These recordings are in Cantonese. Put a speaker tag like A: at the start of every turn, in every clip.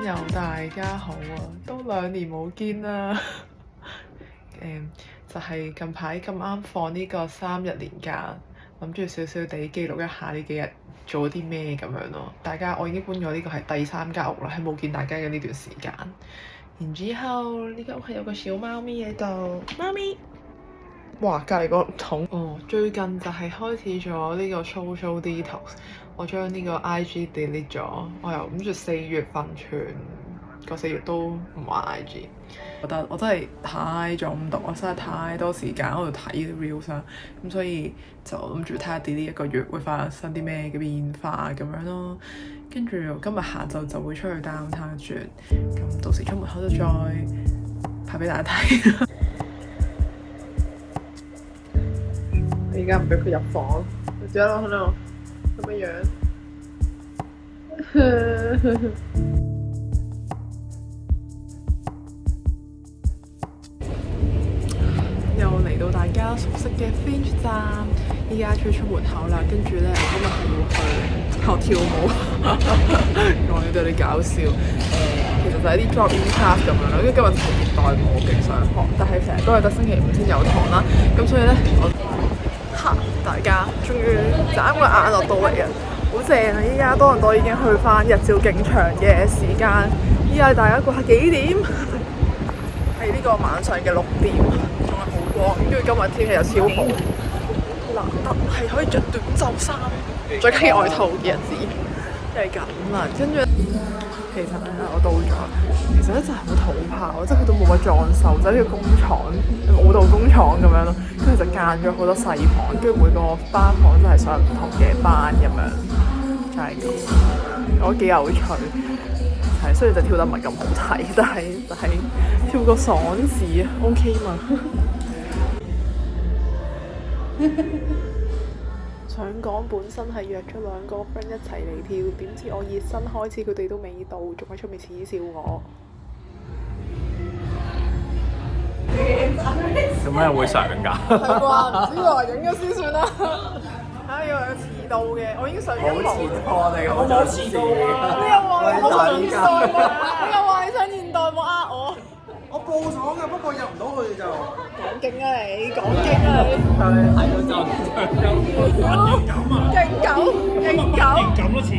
A: 友大家好啊，都2年冇見啦。就係近排咁啱放呢個3日年假，諗住少少地記錄一下呢幾日做咗啲咩咁樣咯。我已經搬咗呢個係第3間屋啦，係冇見大家嘅呢段時間。然之後呢間屋係有個小貓咪喺度，貓咪。哇！隔離個桶最近就係開始咗呢個 social detox，我將呢個 IG delete 咗，我又諗住4月份全個4月都唔玩 IG。覺得我真係太中毒，我真係太多時間喺度睇 reels 啦，咁所以就諗住睇下 delete 1個月會發生啲咩嘅變化咁樣咯。跟住今日下晝就會出去 downtown 轉，咁到時出門口就再拍俾大家睇。而家唔俾佢入房，佢只喺度咁嘅樣。又嚟到大家熟悉嘅 Finch 站，依家出門口啦。跟住咧，今日係會去學跳舞，講呢啲搞笑。其實就係啲 drop-in class 咁樣啦。跟住今日係現代舞，勁想學，但係成日都係得星期5先有堂啦。咁所以咧，大家終於眨個眼落到嚟啊！好正啊！依家多倫多已經去翻日照勁長嘅時間。依家大家估下幾點？係呢個晚上嘅6點，仲係好光。跟住今日天氣又超好，難得係可以着短袖衫、着起外套嘅日子，就係咁啦。跟住其實咧，我到咗，其實咧真係好土炮，即係佢都冇乜裝修，就係呢個工廠、舞蹈工廠咁樣咯。跟住就間咗好多細房，跟住每個班房都係上唔同嘅班咁樣，就係咁。我覺得幾有趣，係雖然就跳得唔係咁好睇，但係跳個爽字 OK 嘛。想講本身係約咗2個 friend 一齊嚟跳，點知我熱身開始佢哋都未到，仲喺出面恥笑我。
B: 做咩會上㗎？
A: 係啩？唔知喎，影咗先算啦。睇有遲到嘅，我已經上咗堂。我冇遲到啊！你又話我好現代喎，你又話你上現代冇呃我。
C: 我報咗㗎，不過入唔到去就。
A: 講經啊你，講經啊你。
B: 睇到就
A: 勁狗。
B: 咁多次。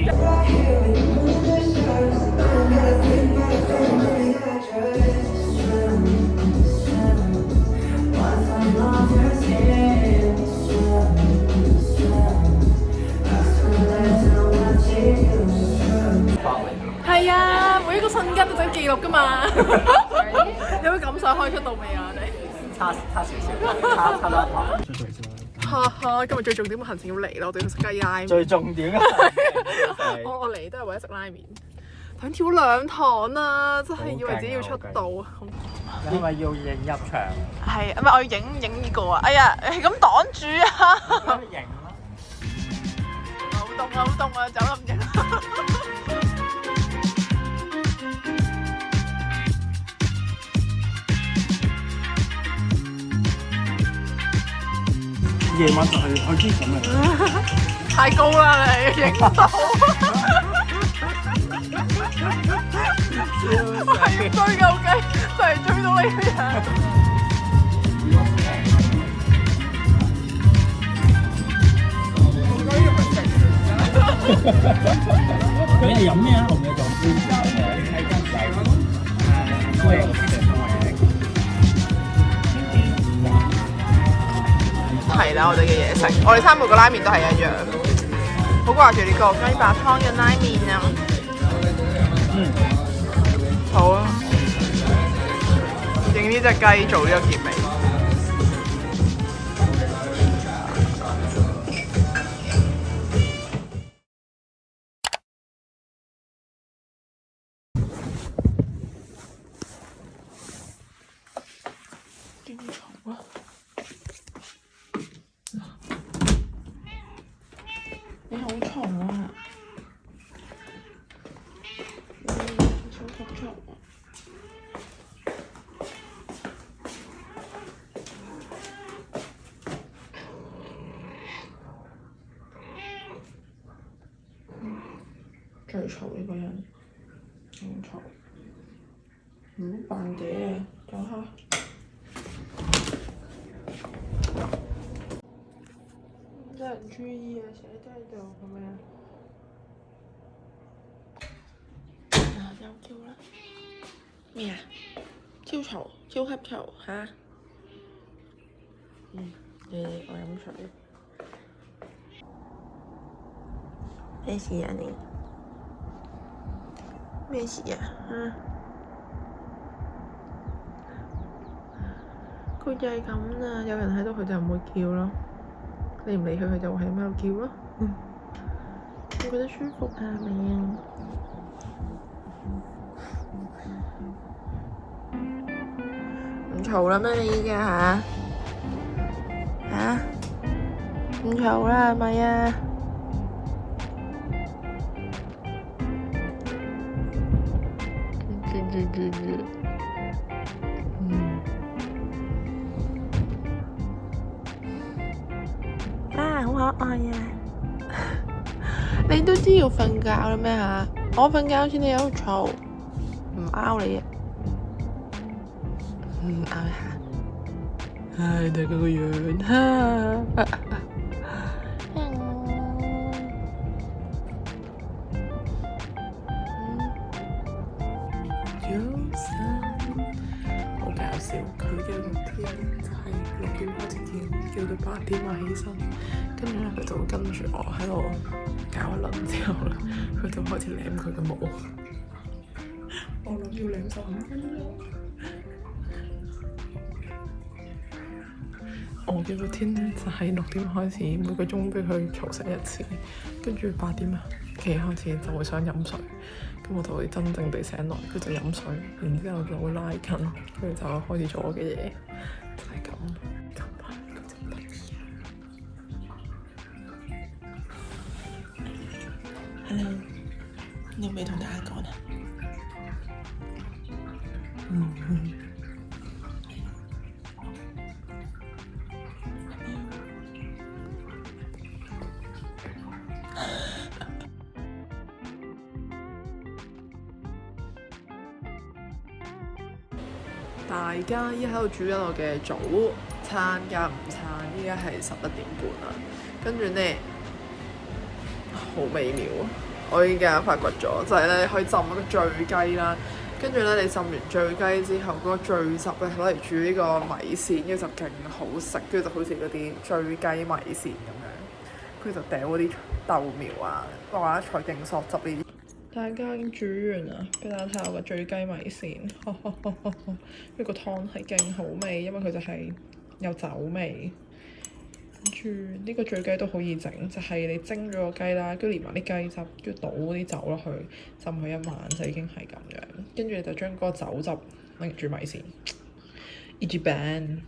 A: 係啊，每一個瞬間都整記錄㗎嘛。有咩感想可以出到未啊？我哋
B: 差少少，差啦。
A: 哈哈，今日最重點嘅行程要嚟啦，我哋要食雞拉麵。
B: 最重點啊！
A: 我嚟都係為咗食拉麵，想跳2堂啊！真係以為自己要出道。
B: 你係咪要影入場？
A: 係，唔係我要影呢個啊！哎呀，係咁擋住啊！
B: 影咯。
A: 好凍啊！好凍啊！走啦唔影。
C: 夜晚就係去啲咁嘅。
A: 太高啦你，影到。係要追夠雞，就係追到呢啲人。
B: 你哋飲咩啊？紅嘅就
A: 係啦，我哋嘅嘢食，我哋3個個拉麵都係一樣，好掛住呢個雞白湯嘅拉麵啊！好啊，影呢隻雞做呢個結尾。幾重啊！你好重啊！好重啊！最嘈呢個人，好嘈。唔好扮嘅，走下。真係唔注意啊！成日都喺度，係咪啊？又叫啦！咩啊？超嘈，超級嘈嚇！我飲水。咩事啊你？咩事啊？佢就係咁啦，有人喺度佢就唔會叫咯，你唔理佢，佢就會喺度叫咯。我覺得舒服啊，係咪啊？唔嘈啦咩你依家嚇？唔嘈啦係咪啊？好可愛啊！你都知要瞓覺啦咩嚇？我瞓覺好似你喺度嘈，唔拗你啊！拗一下，唉，睇佢個樣哈！好搞笑，佢嘅6天就係6點開始叫到8點起身，跟住咧佢就會跟住我喺度搞一輪之後咧，佢就開始舐佢嘅毛。我諗要舐15分鐘。我嘅6天咧就係6點開始，每個鐘俾佢嘈醒一次，跟住8點幾開始就會想飲水，咁我就會真正地醒來，佢就飲水，然之後就會拉筋，跟住就開始做我嘅嘢，就係咁。咁啊，佢真得意啊 ！Hello， 你有冇同大家講啊？大家依家喺度煮緊我嘅早餐加午餐，依家係11點半啦。跟住呢，好微妙啊！我依家發掘咗，就係咧可以浸一個醉雞啦。跟住咧，你浸完醉雞之後，嗰個醉汁咧攞嚟煮呢個米線，跟住就勁好食。跟住就好似嗰啲醉雞米線咁樣。跟住就掉嗰啲豆苗啊，或者菜勁索汁呢啲。大家已經煮完啦，俾大家睇下我個醉雞米線，跟住個湯係勁好味，因為佢就係有酒味。跟住呢個醉雞都好易整，就係你蒸咗個雞啦，跟住連埋啲雞汁，跟住倒啲酒落去，浸佢一晚就已經係咁樣。跟住你就將嗰個酒汁拎嚟煮米線。Easy ban，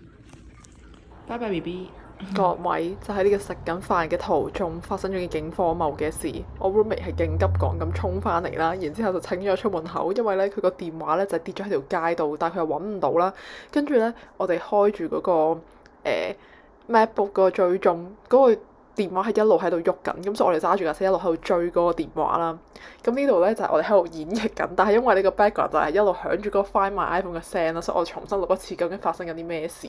A: 拜拜 BB。各位就喺呢個食緊飯嘅途中發生咗件勁荒謬嘅事，我 roommate 係勁急趕咁衝翻嚟啦，然之後就請咗我出門口，因為咧佢個電話咧就跌咗喺條街度，但係佢又揾唔到啦。跟住咧我哋開住嗰個MacBook 嗰個追蹤嗰個電話係一路喺度喐緊，咁所以我哋揸住架車一路喺度追嗰個電話啦。咁呢度咧就係我哋喺度演繹緊，但係因為呢個 background 就係一路響住嗰個 Find My iPhone 嘅聲啦，所以我重新錄一次究竟發生緊啲咩事。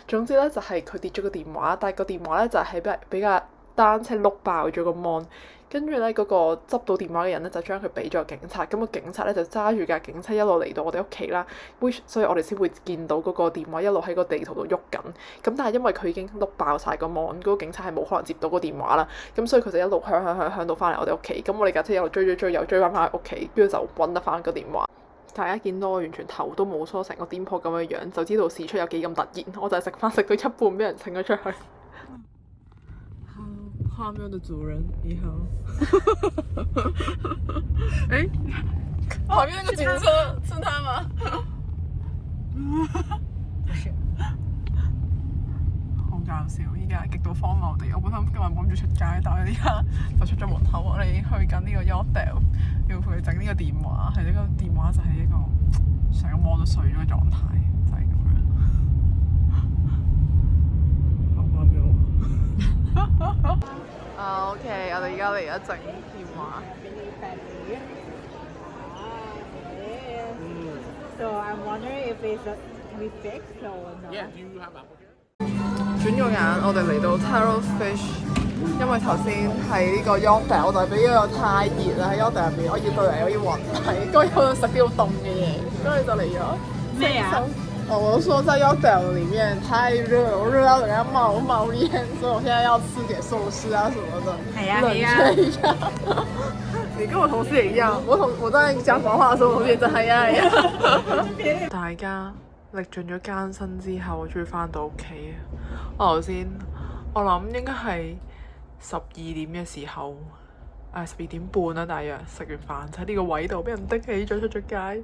A: 總之咧就係佢跌咗個電話，但係個電話咧就係俾架單車碌爆咗個 mon。跟住咧嗰個執到電話嘅人咧就將佢俾咗警察，咁個警察咧就揸住架警車一路嚟到我哋屋企啦，所以我哋先會見到嗰個電話一路喺個地圖度喐緊。咁但係因為佢已經碌爆晒個網，嗰個警察係冇可能接到個電話啦，咁所以佢就一路響到翻嚟我哋屋企。咁我哋架車一路追又追翻去屋企，跟住就揾得翻個電話。大家見到我完全頭都冇梳，成個癲婆咁嘅樣，就知道事出有幾咁突然。我就係食到一半俾人請咗出去。畫面的主人，你好。哎，旁邊那個警車是他嗎？
B: 不是。
A: 好搞笑！依家極度荒謬地，我本身今日冇諗住出街，但係依家就出咗門口。我哋去緊呢個 Yotel，要陪佢整呢個電話，係呢個電話就係一個成個摸到碎咗嘅狀態，就係咁樣。好荒謬。OK， 我哋而家嚟咗整電話。
D: So I'm wondering if it's can be fixed or not.
B: Yeah, do you have Apple Care?
A: 轉個眼，我哋嚟到 Taro Fish，因為頭先喺呢個 Yotta，我就俾呢個太熱啦，喺 Yotta 入邊，我熱到嚟，我要暈低，跟住我食啲好凍嘅嘢，跟住就嚟咗。
D: 咩啊？
A: 我說在 Yotta 裡面太熱，我熱到人家冒煙，所以我現在要吃點壽司啊什麼的，冷卻一下。你跟我同事也一樣，我在講廣話嘅時候，我同事就係啊。大家歷盡咗艱辛之後，我終於翻到屋企。我諗應該係12點嘅時候，12點半啦，大約食完飯就喺呢個位度俾人的起咗出咗街。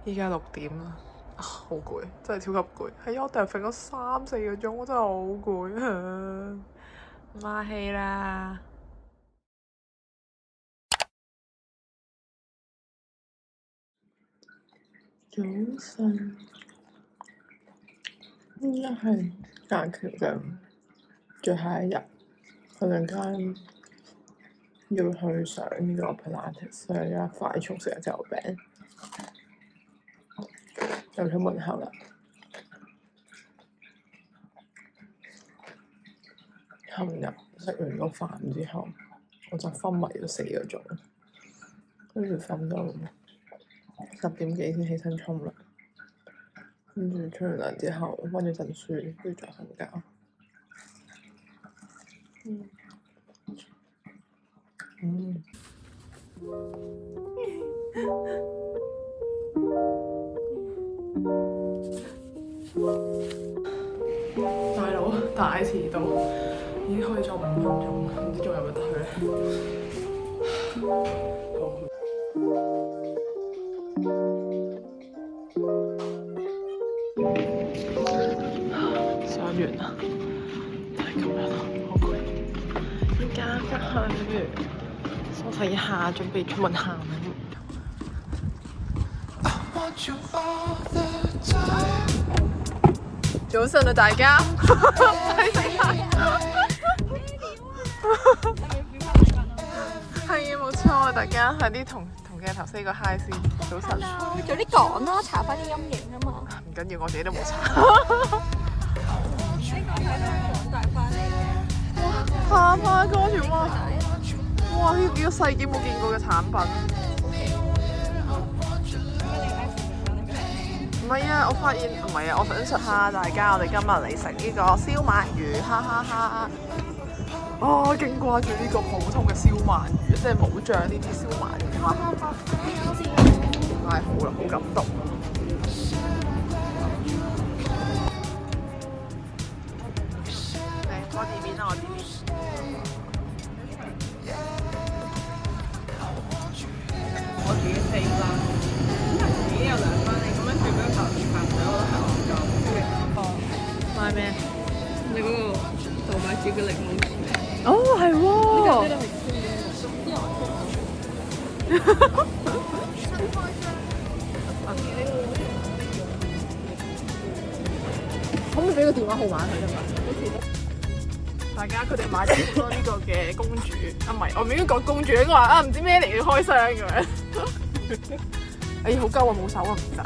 A: 依家6點啦，好攰，真係超級攰。喺我哋瞓咗3-4個鐘，我真係好攰。媽氣啦！早晨，應該係假期嘅最後一日，我陣間要去上呢個 Pilates，所以而家快速食隻油餅，就出門口啦。琴日食完個飯之後，我就昏迷咗4個鐘，跟住瞓到10點幾先起身沖涼，跟住沖完涼之後溫咗陣書，跟住再瞓覺。大佬大遲到，已經開咗5分鐘，唔知仲有冇得去咧？上完啦，就係咁樣啦，好攰。依家翻去梳洗一下，準備出門行。早晨啊，大家！係啊，冇錯啊，大家快啲同鏡頭 say 個 hi 先。早晨。
D: 早啲講啦，搽翻啲陰影啊嘛。
A: 唔緊要，我自己都冇搽。怕怕嗰條哇！呢幾個世紀冇見過嘅產品。唔係啊，我發現唔係啊，我想述下大家，我哋今日嚟食呢個燒鰻魚，哈哈哈！哦，勁掛住呢個普通嘅燒鰻魚，即係冇醬呢啲燒鰻魚，哈哈哈！太好啦，好感動。嚟，我啲面啦，我啲面。我自己飛啦，已經有2分，你咁樣最尾頭排隊，我都係我夠。買咩？你嗰個豆買朱古力慕斯。哦，係喎。可唔可以俾個電話號碼佢得嘛？大家佢哋買咗好多呢個嘅公主，唔係，我唔應該講公主，應該話唔知咩嚟嘅開箱咁樣。哎，好鳩啊，冇手啊，唔搞。